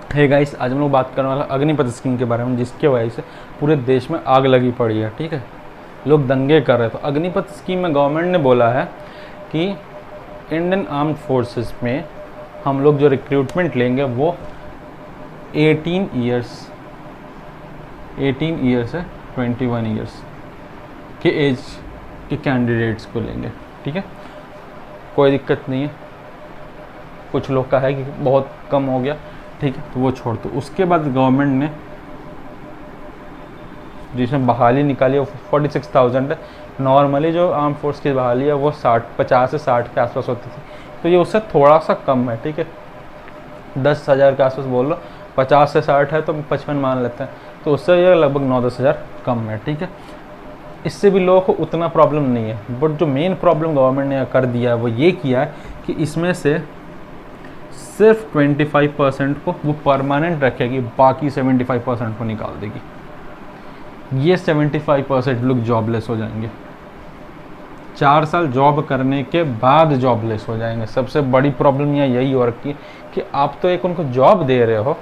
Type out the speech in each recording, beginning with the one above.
Hey guys, आज हम लोग बात करने वाला अग्निपथ स्कीम के बारे में, जिसके वजह से पूरे देश में आग लगी पड़ी है। ठीक है, लोग दंगे कर रहे हैं। तो अग्निपथ स्कीम में गवर्नमेंट ने बोला है कि इंडियन आर्म्ड फोर्सेस में हम लोग जो रिक्रूटमेंट लेंगे वो 18 ईयर्स से 21 ईयर्स के एज के कैंडिडेट्स को लेंगे। ठीक है, कोई दिक्कत नहीं है। कुछ लोग का है कि बहुत कम हो गया, ठीक है, तो वो छोड़ दो। उसके बाद गवर्नमेंट ने जिसमें बहाली निकाली वो 46,000 है। नॉर्मली जो आर्म फोर्स की बहाली है वो 50 से 60 के आसपास होती थी, तो ये उससे थोड़ा सा कम है। ठीक है, 10,000 के आसपास बोल लो, 50 से 60 है तो 55 मान लेते हैं, तो उससे ये लगभग 9-10 हज़ार कम है। ठीक है, इससे भी लोगों को उतना प्रॉब्लम नहीं है। बट जो मेन प्रॉब्लम गवर्नमेंट ने कर दिया है वो ये किया है कि इसमें से सिर्फ 25% को वो परमानेंट रखेगी, बाकी 75% को निकाल देगी। ये 75% लोग जॉबलेस हो जाएंगे। 4 साल जॉब करने के बाद जॉबलेस हो जाएंगे। सबसे बड़ी प्रॉब्लम यहाँ यही हो रखी है कि आप तो एक उनको जॉब दे रहे हो,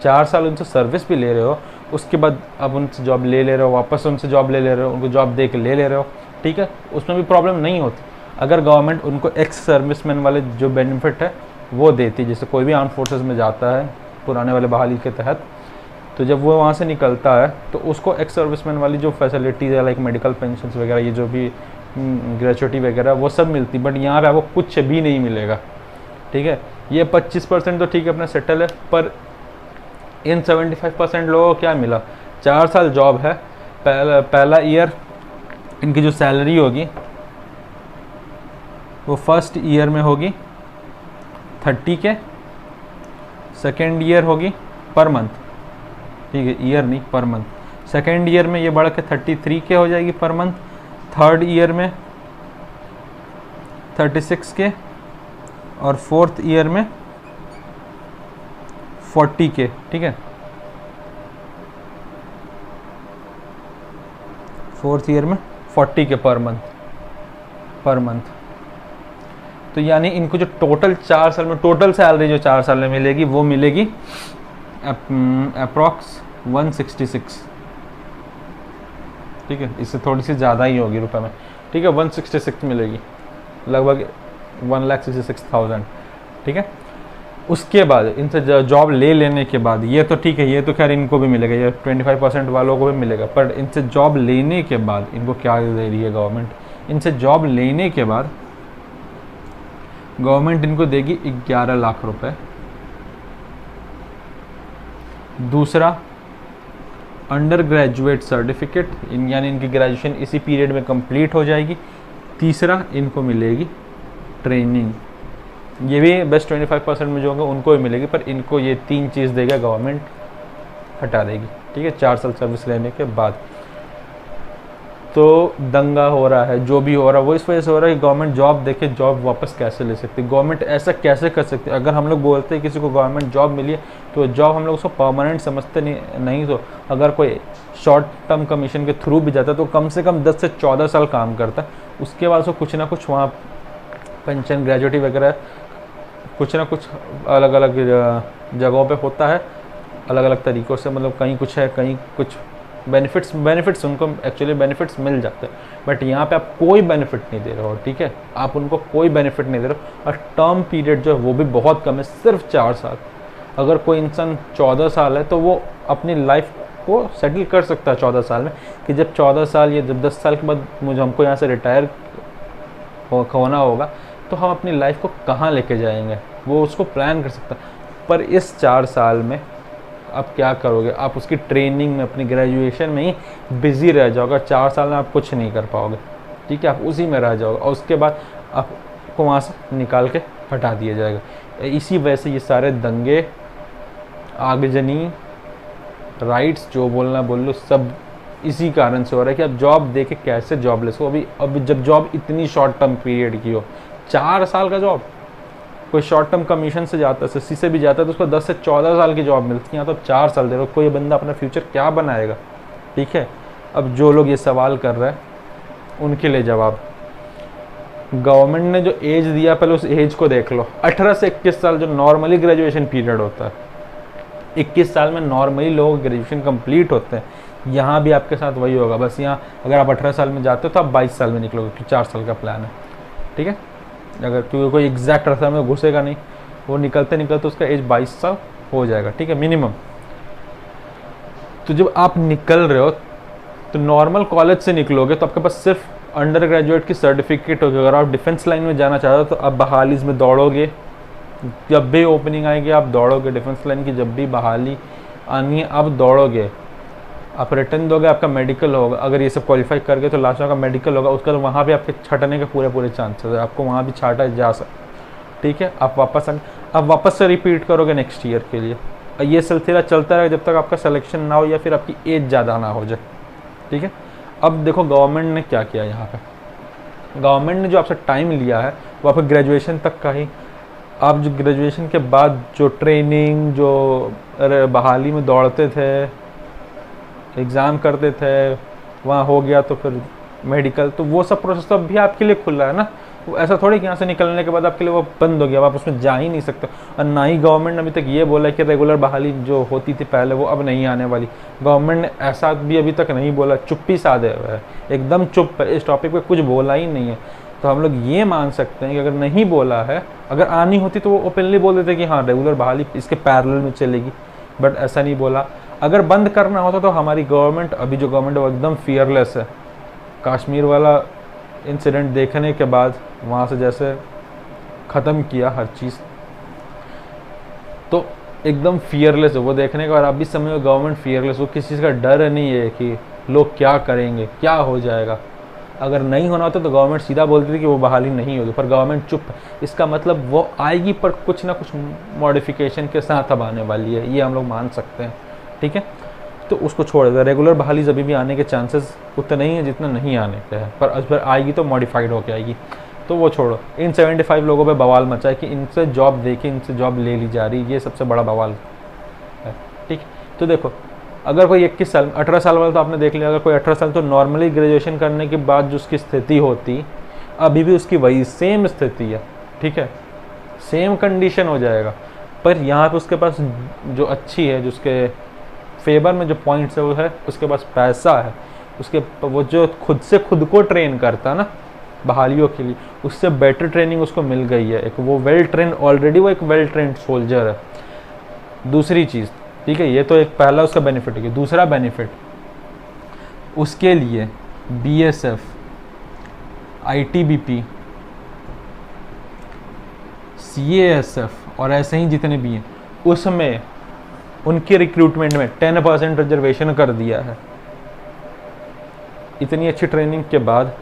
4 साल उनसे सर्विस भी ले रहे हो, उसके बाद अब उनसे जॉब ले रहे हो, वापस उनसे जॉब ले रहे हो, उनको जॉब दे के ले रहे हो। ठीक है, उसमें भी प्रॉब्लम नहीं होती अगर गवर्नमेंट उनको एक्स सर्विसमैन वाले जो बेनिफिट है वो देती। जैसे कोई भी आर्म फोर्सेस में जाता है पुराने वाले बहाली के तहत, तो जब वो वहाँ से निकलता है तो उसको एक्स सर्विसमैन वाली जो फैसिलिटीज़ है, लाइक मेडिकल पेंशन वगैरह, ये जो भी ग्रेचुइटी वगैरह, वो सब मिलती। बट यहाँ पे आपको कुछ भी नहीं मिलेगा। ठीक है, ये 25% तो ठीक है अपना सेटल है, पर इन 75% लोगों को क्या मिला? 4 साल जॉब है, पहला ईयर इनकी जो सैलरी होगी वो फर्स्ट ईयर में होगी 30 के, सेकेंड ईयर होगी पर मंथ। ठीक है, ईयर नहीं, पर मंथ। सेकेंड ईयर में ये बढ़ के 33 के हो जाएगी पर मंथ, थर्ड ईयर में 36 के, और फोर्थ ईयर में 40 के। ठीक है, फोर्थ ईयर में 40 के पर मंथ। तो यानी इनको जो टोटल 4 साल में टोटल सैलरी जो 4 साल में मिलेगी वो मिलेगी अप्रॉक्स 166। ठीक है, इससे थोड़ी सी ज़्यादा ही होगी रुपए में। ठीक है, 166 मिलेगी, लगभग 1,66,000। ठीक है, उसके बाद इनसे जॉब ले लेने के बाद, ये तो ठीक है, ये तो खैर इनको भी मिलेगा, ये 25% वालों को भी मिलेगा। पर इनसे जॉब लेने के बाद इनको क्या दे रही है गवर्नमेंट? इनसे जॉब लेने के बाद गवर्नमेंट इनको देगी 11 लाख रुपए। दूसरा, अंडर ग्रेजुएट सर्टिफिकेट, यानी इनकी ग्रेजुएशन इसी पीरियड में कंप्लीट हो जाएगी। तीसरा, इनको मिलेगी ट्रेनिंग, ये भी बेस्ट 25% में जो होंगे उनको भी मिलेगी, पर इनको ये 3 चीज़ देगा गवर्नमेंट, हटा देगी। ठीक है, 4 साल सर्विस लेने के बाद। तो दंगा हो रहा है, जो भी हो रहा है वो इस वजह से हो रहा है कि गवर्नमेंट जॉब देखे, जॉब वापस कैसे ले सकती है, गवर्नमेंट ऐसा कैसे कर सकती है। अगर हम लोग बोलते हैं किसी को गवर्नमेंट जॉब मिली है तो जॉब हम लोग उसको परमानेंट समझते नहीं तो अगर कोई शॉर्ट टर्म कमीशन के थ्रू भी जाता है तो कम से कम 10 से 14 साल काम करता है। उसके बाद उसको कुछ ना कुछ वहाँ पेंशन, ग्रेजुएटी वगैरह कुछ ना कुछ अलग अलग जगहों पे होता है, अलग अलग तरीक़ों से। मतलब कहीं कुछ है, कहीं कुछ बेनिफिट्स उनको एक्चुअली बेनिफिट्स मिल जाते हैं। बट यहाँ पे आप कोई बेनिफिट नहीं दे रहे हो। ठीक है, आप उनको कोई बेनिफिट नहीं दे रहे हो, और टर्म पीरियड जो है वो भी बहुत कम है, सिर्फ 4 साल। अगर कोई इंसान 14 साल है तो वो अपनी लाइफ को सेटल कर सकता है 14 साल में, कि जब 14 साल या जब 10 साल के बाद हमको यहाँ से रिटायर होना होगा तो हम अपनी लाइफ को कहाँ लेके जाएंगे, वो उसको प्लान कर सकता है। पर इस 4 साल में आप क्या करोगे? आप उसकी ट्रेनिंग में, अपनी ग्रेजुएशन में ही बिजी रह जाओगे। 4 साल में आप कुछ नहीं कर पाओगे। ठीक है, आप उसी में रह जाओगे, और उसके बाद आपको वहाँ से निकाल के हटा दिया जाएगा। इसी वजह से ये सारे दंगे, आगजनी, राइट्स जो बोलना बोल लो, सब इसी कारण से हो रहा है कि आप जॉब दे के कैसे जॉबलेस हो। अभी जब जॉब इतनी शॉर्ट टर्म पीरियड की हो, 4 साल का जॉब, कोई शॉर्ट टर्म कमीशन से जाता है, एसएससी से भी जाता है, तो उसको 10 से 14 साल की जॉब मिलती है। यहाँ तो 4 साल दे रहे हो, कोई बंदा अपना फ्यूचर क्या बनाएगा? ठीक है, अब जो लोग ये सवाल कर रहे हैं उनके लिए जवाब, गवर्नमेंट ने जो एज दिया पहले उस एज को देख लो। 18 से 21 साल जो नॉर्मली ग्रेजुएशन पीरियड होता है, 21 साल में नॉर्मली लोग ग्रेजुएशन कंप्लीट होते हैं। यहाँ भी आपके साथ वही होगा, बस यहाँ अगर आप 18 साल में जाते हो तो आप 22 साल में निकलोगे, क्योंकि 4 साल का प्लान है, ठीक है। अगर क्योंकि कोई एग्जैक्ट 18 साल में घुसेगा नहीं, वो निकलते निकलते उसका एज 22 साल हो जाएगा, ठीक है, मिनिमम। तो जब आप निकल रहे हो तो नॉर्मल कॉलेज से निकलोगे तो आपके पास सिर्फ अंडर ग्रेजुएट की सर्टिफिकेट होगी। अगर आप डिफेंस लाइन में जाना चाहते हो तो आप बहाली में दौड़ोगे, जब भी ओपनिंग आएगी आप दौड़ोगे, डिफेंस लाइन की जब भी बहाली आनी है आप दौड़ोगे, आप रिटर्न दोगे, आपका मेडिकल होगा, अगर ये सब क्वालिफाई कर गए तो लास्ट में आपका मेडिकल होगा, उसका तो वहाँ भी आपके छटने के पूरे चांसेस है, आपको वहाँ भी छाटा जा सकता, ठीक है। आप वापस से रिपीट करोगे नेक्स्ट ईयर के लिए, ये सिलसिला चलता रहेगा जब तक आपका सिलेक्शन ना हो या फिर आपकी एज ज़्यादा ना हो जाए, ठीक है। अब देखो गवर्नमेंट ने क्या किया यहाँ पे, गवर्नमेंट ने जो आपसे टाइम लिया है वो आपका ग्रेजुएशन तक का ही, आप जो ग्रेजुएशन के बाद जो ट्रेनिंग, जो बहाली में दौड़ते थे, एग्ज़ाम करते थे, वहाँ हो गया तो फिर मेडिकल, तो वो सब प्रोसेस तो अभी आपके लिए खुला है ना। वो ऐसा थोड़ी कि यहाँ से निकलने के बाद आपके लिए वो बंद हो गया, अब आप उसमें जा ही नहीं सकते। और ना ही गवर्नमेंट ने अभी तक ये बोला कि रेगुलर बहाली जो होती थी पहले वो अब नहीं आने वाली। गवर्नमेंट ने ऐसा भी अभी तक नहीं बोला, चुप्पी साधे हुए है, एकदम चुप है, इस टॉपिक पे कुछ बोला ही नहीं है। तो हम लोग ये मान सकते हैं कि अगर नहीं बोला है, अगर आनी होती तो वो ओपनली बोल देते कि हाँ रेगुलर बहाली इसके पैरेलल में चलेगी, बट ऐसा नहीं बोला। अगर बंद करना होता तो हमारी गवर्नमेंट, अभी जो गवर्नमेंट है वो एकदम फियरलेस है। कश्मीर वाला इंसिडेंट देखने के बाद वहाँ से जैसे ख़त्म किया हर चीज़, तो एकदम फियरलेस है वो देखने के बाद। आप भी समझो गवर्नमेंट फियरलेस, वो किसी चीज़ का डर नहीं है कि लोग क्या करेंगे, क्या हो जाएगा। अगर नहीं होना होता तो गवर्नमेंट सीधा बोलती थी कि वो बहाली नहीं होगी, पर गवर्नमेंट चुप है। इसका मतलब वो आएगी पर कुछ ना कुछ मॉडिफिकेशन के साथ अब आने वाली है, ये हम लोग मान सकते हैं, ठीक है। तो उसको छोड़ देगा, रेगुलर बहाली अभी भी आने के चांसेस उतने नहीं है जितना नहीं आने के हैं, पर अगर आएगी तो मॉडिफाइड होके आएगी, तो वो छोड़ो। इन 75 लोगों पे बवाल मचा है कि इनसे जॉब देके इनसे जॉब ले ली जा रही, ये सबसे बड़ा बवाल है, ठीक। तो देखो अगर कोई 21 साल 18 साल वाला तो आपने देख लिया, अगर कोई 18 साल तो नॉर्मली ग्रेजुएशन करने के बाद जो उसकी स्थिति होती अभी भी उसकी वही सेम स्थिति है, ठीक है, सेम कंडीशन हो जाएगा। पर यहाँ पे उसके पास जो अच्छी है, जो उसके फेवर में जो पॉइंट्स है वो है उसके पास पैसा है, उसके वो जो खुद से खुद को ट्रेन करता है ना बहालियों के लिए, उससे बेटर ट्रेनिंग उसको मिल गई है। एक वो वेल ट्रेन, ऑलरेडी वो एक वेल ट्रेंड सोल्जर है। दूसरी चीज़, ठीक है, ये तो एक पहला उसका बेनिफिट है। दूसरा बेनिफिट उसके लिए BSF, ITBP, CASF और ऐसे ही जितने भी हैं उसमें उनके रिक्रूटमेंट में 10% रिजर्वेशन कर दिया है। इतनी अच्छी ट्रेनिंग के बाद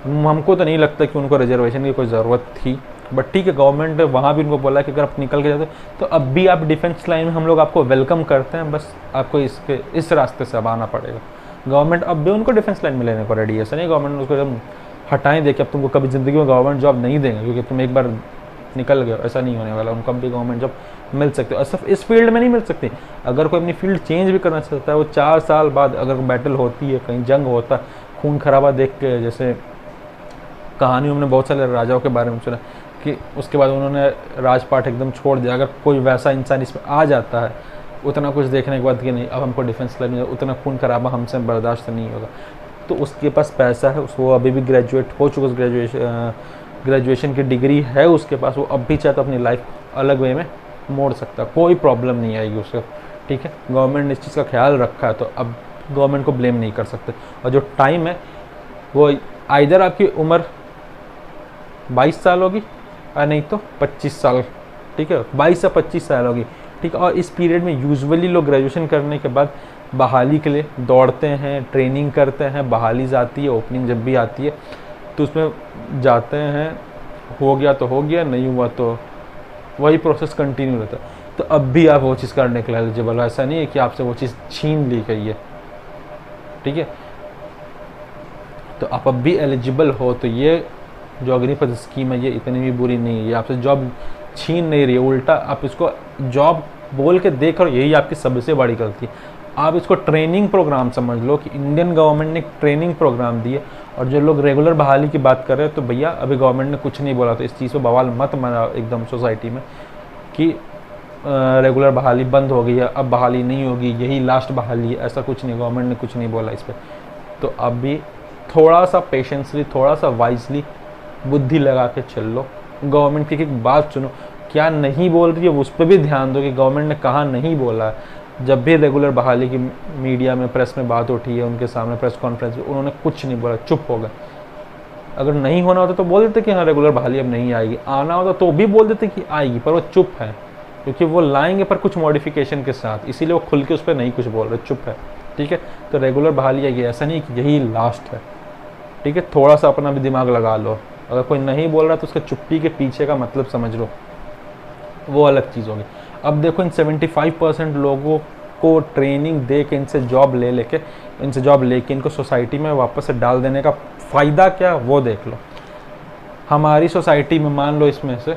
हमको तो नहीं लगता कि उनको रिजर्वेशन की कोई ज़रूरत थी, बट ठीक है, गवर्नमेंट ने वहाँ भी उनको बोला कि अगर आप निकल के जाते तो अब भी आप डिफेंस लाइन में हम लोग आपको वेलकम करते हैं, बस आपको इस रास्ते से अब आना पड़ेगा। गवर्नमेंट अब भी उनको डिफेंस लाइन में लेने को रेडी है, ऐसा नहीं गवर्नमेंट उसको एकदम हटाएं दे कि अब तुमको कभी ज़िंदगी में गवर्नमेंट जॉब नहीं देंगे क्योंकि तुम एक बार निकल गए, ऐसा नहीं होने वाला। उनको अब भी गवर्नमेंट जॉब मिल सकती है, और सिर्फ इस फील्ड में नहीं मिल सकती। अगर कोई अपनी फील्ड चेंज भी करना चाहता है, वो 4 साल बाद अगर बैटल होती है, कहीं जंग होता है, खून खराबा देख के, जैसे कहानियों में बहुत सारे राजाओं के बारे में सुना कि उसके बाद उन्होंने राजपाट एकदम छोड़ दिया। अगर कोई वैसा इंसान इसमें आ जाता है उतना कुछ देखने के बाद कि नहीं अब हमको डिफेंस लाइन में उतना खून खराबा हमसे बर्दाश्त नहीं होगा, तो उसके पास पैसा है, उसको अभी भी ग्रेजुएट हो चुका, ग्रेजुएशन की डिग्री है उसके पास, वो अब भी चाहे तो अपनी लाइफ अलग वे में मोड़ सकता है, कोई प्रॉब्लम नहीं आएगी उसको, ठीक है। गवर्नमेंट ने इस चीज़ का ख्याल रखा है तो अब गवर्नमेंट को ब्लेम नहीं कर सकते। और जो टाइम है वो आइदर आपकी उम्र 22 साल होगी और नहीं तो 25 साल, ठीक है, 22 से 25 साल होगी, ठीक है। और इस पीरियड में यूजुअली लोग ग्रेजुएशन करने के बाद बहाली के लिए दौड़ते हैं, ट्रेनिंग करते हैं, बहाली आती है, ओपनिंग जब भी आती है तो उसमें जाते हैं, हो गया तो हो गया, नहीं हुआ तो वही प्रोसेस कंटिन्यू रहता है। तो अब भी आप वो चीज़ करने के लिए एलिजिबल हो, ऐसा नहीं है कि आपसे वो चीज़ छीन ली गई है, ठीक है। तो आप अब भी एलिजिबल हो, तो ये जो अग्निपथ स्कीम है ये इतनी भी बुरी नहीं है, ये आपसे जॉब छीन नहीं रही है, उल्टा आप इसको जॉब बोल के देख रहे हो, यही आपकी सबसे बड़ी गलती है। आप इसको ट्रेनिंग प्रोग्राम समझ लो कि इंडियन गवर्नमेंट ने ट्रेनिंग प्रोग्राम दिए, और जो लोग रेगुलर बहाली की बात कर रहे हैं तो भैया अभी गवर्नमेंट ने कुछ नहीं बोला, तो इस चीज़ पर बवाल मत मना एकदम सोसाइटी में कि रेगुलर बहाली बंद हो गई है, अब बहाली नहीं होगी, यही लास्ट बहाली है, ऐसा कुछ नहीं, गवर्नमेंट ने कुछ नहीं बोला इस पर। तो अभी थोड़ा सा पेशेंसली, थोड़ा सा वाइजली बुद्धि लगा के चल लो, गवर्नमेंट की एक बात सुनो, क्या नहीं बोल रही है उस पर भी ध्यान दो कि गवर्नमेंट ने कहाँ नहीं बोला है। जब भी रेगुलर बहाली की मीडिया में, प्रेस में बात उठी है, उनके सामने प्रेस कॉन्फ्रेंस में उन्होंने कुछ नहीं बोला, चुप हो गए। अगर नहीं होना होता तो बोल देते कि हाँ रेगुलर बहाली अब नहीं आएगी, आना होता तो भी बोल देते कि आएगी, पर वो चुप है, क्योंकि वो लाएंगे पर कुछ मॉडिफिकेशन के साथ, इसीलिए वो खुल के उस पर नहीं कुछ बोल रहे, चुप है। ठीक है, तो रेगुलर बहाली आएगी, ऐसा नहीं कि यही लास्ट है। ठीक है, थोड़ा सा अपना भी दिमाग लगा लो, अगर कोई नहीं बोल रहा तो उसका चुप्पी के पीछे का मतलब समझ लो, वो अलग चीज़ होगी। अब देखो इन 75% लोगों को ट्रेनिंग दे के, इनसे जॉब लेके इनको सोसाइटी में वापस से डाल देने का फ़ायदा क्या, वो देख लो। हमारी सोसाइटी में मान लो इसमें से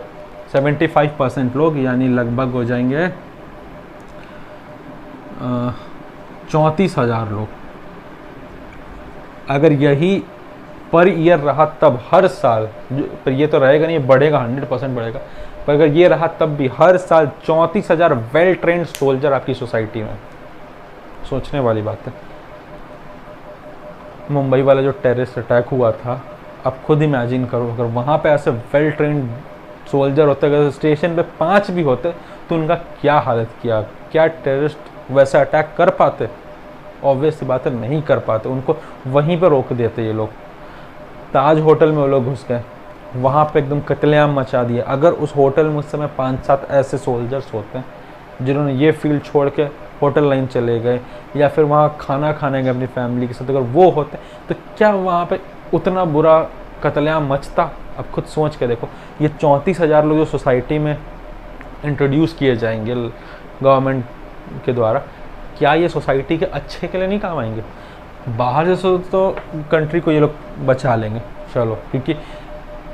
75% लोग, यानी लगभग हो जाएंगे 34,000 लोग। अगर यही पर ईयर रहा तब हर साल, पर ये तो रहेगा नहीं, बढ़ेगा, 100% बढ़ेगा, पर अगर ये रहा तब भी हर साल 34,000 वेल ट्रेंड सोल्जर आपकी सोसाइटी में, सोचने वाली बात है। मुंबई वाला जो टेररिस्ट अटैक हुआ था, अब खुद इमेजिन करो अगर वहाँ पे ऐसे वेल ट्रेंड सोल्जर होते, अगर स्टेशन पे 5 भी होते तो उनका क्या हालत किया, क्या टेररिस्ट वैसा अटैक कर पाते? ऑब्वियस सी बात है, नहीं कर पाते, उनको वहीं पर रोक देते ये लोग। ताज होटल में वो लोग घुस गए, वहाँ पे एकदम कत्लेआम मचा दिया। अगर उस होटल में उस समय 5-7 ऐसे सोल्जर्स होते हैं जिन्होंने ये फील्ड छोड़ के होटल लाइन चले गए, या फिर वहाँ खाना खाने गए अपनी फैमिली के साथ, अगर वो होते तो क्या वहाँ पे उतना बुरा कत्लेआम मचता? अब खुद सोच के देखो, ये 34,000 लोग जो सोसाइटी में इंट्रोड्यूस किए जाएंगे गवर्नमेंट के द्वारा, क्या ये सोसाइटी के अच्छे के लिए नहीं काम आएंगे? बाहर से तो कंट्री को ये लोग बचा लेंगे, चलो, क्योंकि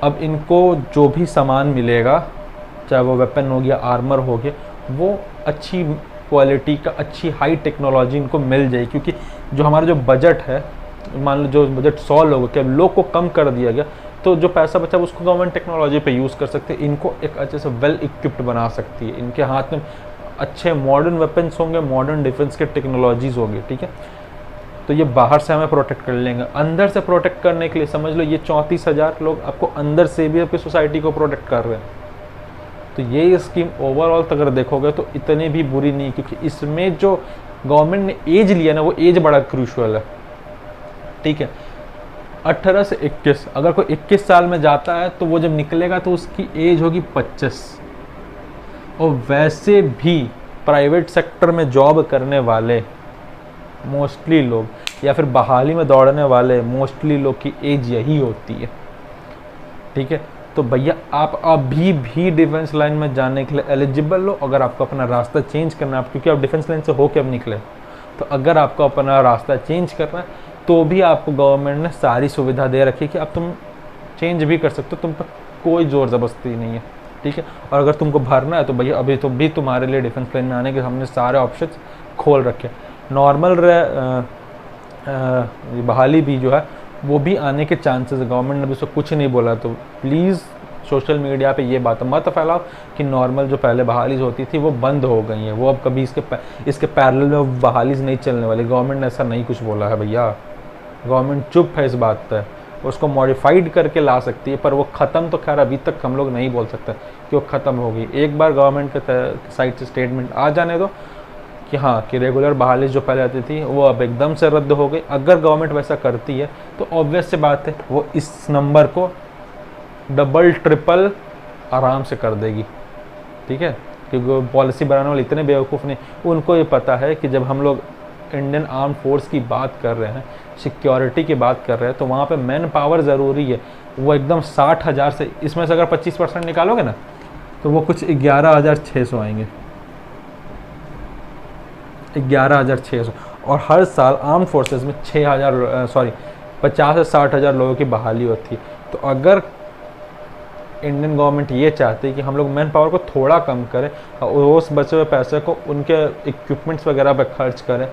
अब इनको जो भी सामान मिलेगा, चाहे वो वेपन हो गया, आर्मर हो गया, वो अच्छी क्वालिटी का, अच्छी हाई टेक्नोलॉजी इनको मिल जाएगी। क्योंकि जो हमारा जो बजट है, मान लो जो बजट 100 लोगों के, लोग को कम कर दिया गया, तो जो पैसा बचा उसको गवर्नमेंट टेक्नोलॉजी पे यूज़ कर सकते हैं, इनको एक अच्छे से वेल इक्विप्ड बना सकती है, इनके हाथ में अच्छे मॉडर्न वेपन्स होंगे, मॉडर्न डिफेंस के टेक्नोलॉजीज होंगी। ठीक है, तो ये बाहर से हमें प्रोटेक्ट कर लेंगे। अंदर से प्रोटेक्ट करने के लिए समझ लो ये 34,000 लोग आपको अंदर से भी आपकी सोसाइटी को प्रोटेक्ट कर रहे हैं। तो ये स्कीम ओवरऑल अगर देखोगे तो इतनी भी बुरी नहीं, क्योंकि इसमें जो गवर्नमेंट ने एज लिया ना, वो एज बड़ा क्रूशियल है। ठीक है, 18 से 21, अगर कोई 21 साल में जाता है तो वो जब निकलेगा तो उसकी एज होगी 25। और वैसे भी प्राइवेट सेक्टर में जॉब करने वाले मोस्टली लोग, या फिर बहाली में दौड़ने वाले मोस्टली लोग की एज यही होती है। ठीक है, तो भैया आप अभी भी डिफेंस लाइन में जाने के लिए एलिजिबल हो, अगर आपको अपना रास्ता चेंज करना है, क्योंकि आप डिफेंस लाइन से होकर अब निकले, तो अगर आपको अपना रास्ता चेंज करना है तो भी आपको गवर्नमेंट ने सारी सुविधा दे रखी है कि अब तुम चेंज भी कर सकते हो, तुम पर कोई ज़ोर ज़बरदस्ती नहीं है। ठीक है, और अगर तुमको भरना है तो भैया अभी तो भी तुम्हारे लिए डिफेंस लाइन में आने के हमने सारे ऑप्शन खोल रखे। नॉर्मल बहाली भी जो है वो भी आने के चांसेस है, गवर्नमेंट ने भी उसको कुछ नहीं बोला। तो प्लीज़ सोशल मीडिया पे ये बात मत फैलाओ कि नॉर्मल जो पहले बहालीज होती थी वो बंद हो गई हैं, वो अब कभी इसके पैरेलल में बहालीज नहीं चलने वाली। गवर्नमेंट ने ऐसा नहीं कुछ बोला है भैया, गवर्नमेंट चुप है इस बात पर। उसको मॉडिफाइड करके ला सकती है, पर वो ख़त्म तो खैर अभी तक हम लोग नहीं बोल सकते कि वो ख़त्म हो गई। एक बार गवर्नमेंट के साइड से स्टेटमेंट आ जाने दो कि हाँ कि रेगुलर बहाली जो पहले आती थी वो अब एकदम से रद्द हो गई। अगर गवर्नमेंट वैसा करती है तो ऑब्वियस से बात है वो इस नंबर को डबल ट्रिपल आराम से कर देगी। ठीक है, क्योंकि पॉलिसी बनाने वाले इतने बेवकूफ़ नहीं, उनको ये पता है कि जब हम लोग इंडियन आर्म फोर्स की बात कर रहे हैं, सिक्योरिटी की बात कर रहे हैं, तो वहाँ पे मैन पावर ज़रूरी है। वो एकदम 60,000 से, इसमें से अगर 25% निकालोगे ना तो वो कुछ 11,600 आएंगे, 11,600। और हर साल आर्म फोर्सेस में 50 से 60,000 लोगों की बहाली होती है। तो अगर इंडियन गवर्नमेंट ये चाहती है कि हम लोग मैन पावर को थोड़ा कम करें और उस बचे हुए पैसे को उनके इक्विपमेंट्स वगैरह पर खर्च करें,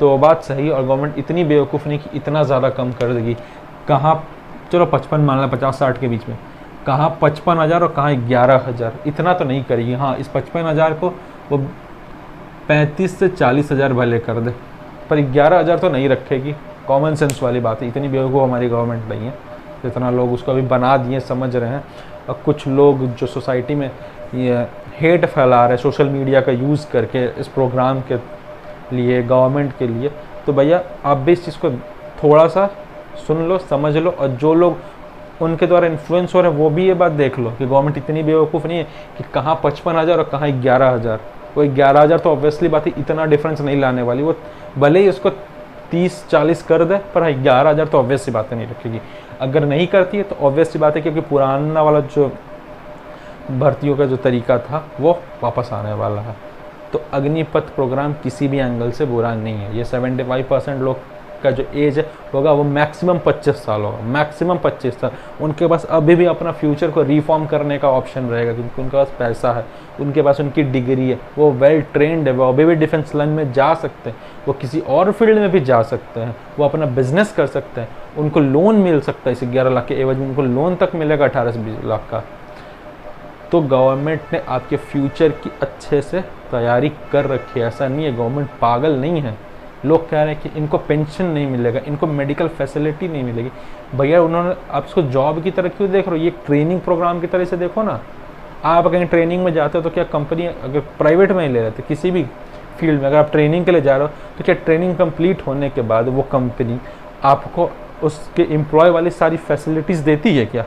तो बात सही। और गवर्नमेंट इतनी बेवकूफ़ नहीं कि इतना ज़्यादा कम कर देगी। कहाँ, चलो 55 मान लो, 50-60 के बीच में, कहाँ 55,000 और कहाँ 11,000, इतना तो नहीं करेगी। हाँ, इस 55,000 को वो 35 से 40,000 भले कर दे, पर 11,000 तो नहीं रखेगी। कॉमन सेंस वाली बात है, इतनी बेवकूफ़ हमारी गवर्नमेंट नहीं है, इतना लोग उसको अभी बना दिए, समझ रहे हैं। और कुछ लोग जो सोसाइटी में ये हेट फैला रहे हैं सोशल मीडिया का यूज़ करके इस प्रोग्राम के लिए, गवर्नमेंट के लिए, तो भैया आप भी इस चीज़ को थोड़ा सा सुन लो, समझ लो। और जो लोग उनके द्वारा इन्फ्लुएंस हो रहे हैं वो भी ये बात देख लो कि गवर्नमेंट इतनी बेवकूफ़ नहीं है कि कहाँ 55,000 और कहाँ 11,000। वो 11,000 तो ऑब्वियसली बात है इतना डिफरेंस नहीं लाने वाली, वो भले ही उसको 30-40 कर दे, पर 11,000 तो ऑब्वियस सी बातें नहीं रखेगी। अगर नहीं करती है तो ऑब्वियस सी बात है, क्योंकि पुराना वाला जो भर्तियों का जो तरीका था वो वापस आने वाला है। तो अग्निपथ प्रोग्राम किसी भी एंगल से बुरा नहीं है। ये 75% लोग का जो एज होगा वो मैक्सिमम 25 साल होगा, मैक्सिमम 25 साल। उनके पास अभी भी अपना फ्यूचर को रिफॉर्म करने का ऑप्शन रहेगा, क्योंकि उनके पास पैसा है, उनके पास उनकी डिग्री है, वो वेल ट्रेंड है, वो अभी भी डिफेंस लाइन में जा सकते हैं, वो किसी और फील्ड में भी जा सकते हैं, वो अपना बिजनेस कर सकते हैं, उनको लोन मिल सकता है। इस 11 लाख के एवज में उनको लोन तक मिलेगा 18 से 20 लाख का। तो गवर्नमेंट ने आपके फ्यूचर की अच्छे से तैयारी कर रखी है, ऐसा नहीं है, गवर्नमेंट पागल नहीं है। लोग कह रहे हैं कि इनको पेंशन नहीं मिलेगा, इनको मेडिकल फैसिलिटी नहीं मिलेगी। भैया उन्होंने, आप इसको जॉब की तरह क्यों देख रहे हो, ये ट्रेनिंग प्रोग्राम की तरह से देखो ना। आप कहीं ट्रेनिंग में जाते हो तो क्या कंपनी, अगर प्राइवेट में ही ले रहे थे किसी भी फील्ड में, अगर आप ट्रेनिंग के लिए जा रहे हो तो क्या ट्रेनिंग कंप्लीट होने के बाद वो कंपनी आपको उसके एम्प्लॉय वाली सारी फैसिलिटीज़ देती है क्या?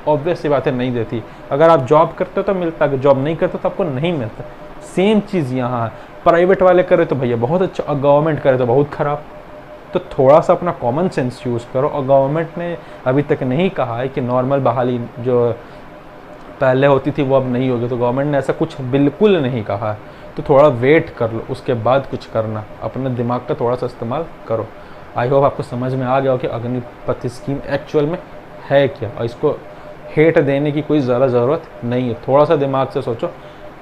ऑब्वियस सी बातें नहीं देती। अगर आप जॉब करते हो तो मिलता, अगर जॉब नहीं करते तो आपको नहीं मिलता। सेम चीज़ यहाँ है, प्राइवेट वाले करे तो भैया बहुत अच्छा और गवर्नमेंट करे तो बहुत ख़राब। तो थोड़ा सा अपना कॉमन सेंस यूज़ करो। और गवर्नमेंट ने अभी तक नहीं कहा है कि नॉर्मल बहाली जो पहले होती थी वो अब नहीं होगी, तो गवर्नमेंट ने ऐसा कुछ बिल्कुल नहीं कहा है। तो थोड़ा वेट कर लो, उसके बाद कुछ करना, अपने दिमाग का थोड़ा सा इस्तेमाल करो। आई होप आपको समझ में आ गया हो कि अग्निपथ स्कीम एक्चुअल में है क्या, और इसको हेट देने की कोई ज़्यादा ज़रूरत नहीं है। थोड़ा सा दिमाग से सोचो,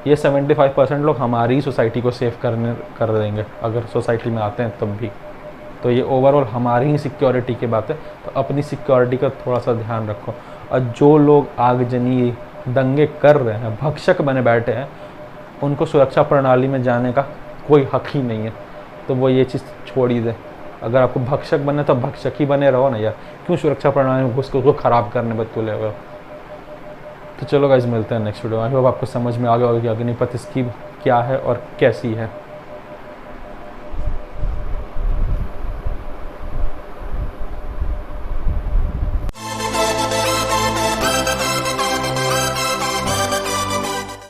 ये 75% लोग हमारी सोसाइटी को सेव कर देंगे अगर सोसाइटी में आते हैं तब भी। तो ये ओवरऑल हमारी ही सिक्योरिटी की बात है, तो अपनी सिक्योरिटी का थोड़ा सा ध्यान रखो। और जो लोग आगजनी दंगे कर रहे हैं, भक्षक बने बैठे हैं, उनको सुरक्षा प्रणाली में जाने का कोई हक ही नहीं है। तो वो ये चीज़ छोड़ ही दे। अगर आपको भक्षक बनना तो भक्षक ही बने रहो ना यार, क्यों सुरक्षा प्रणाली में घुस के उसको ख़राब करने पर तुले हुए। तो चलो गाइस, मिलते हैं नेक्स्ट वीडियो। आई होप आपको समझ में आ गया होगा कि अग्निपथ स्कीम क्या है और कैसी है।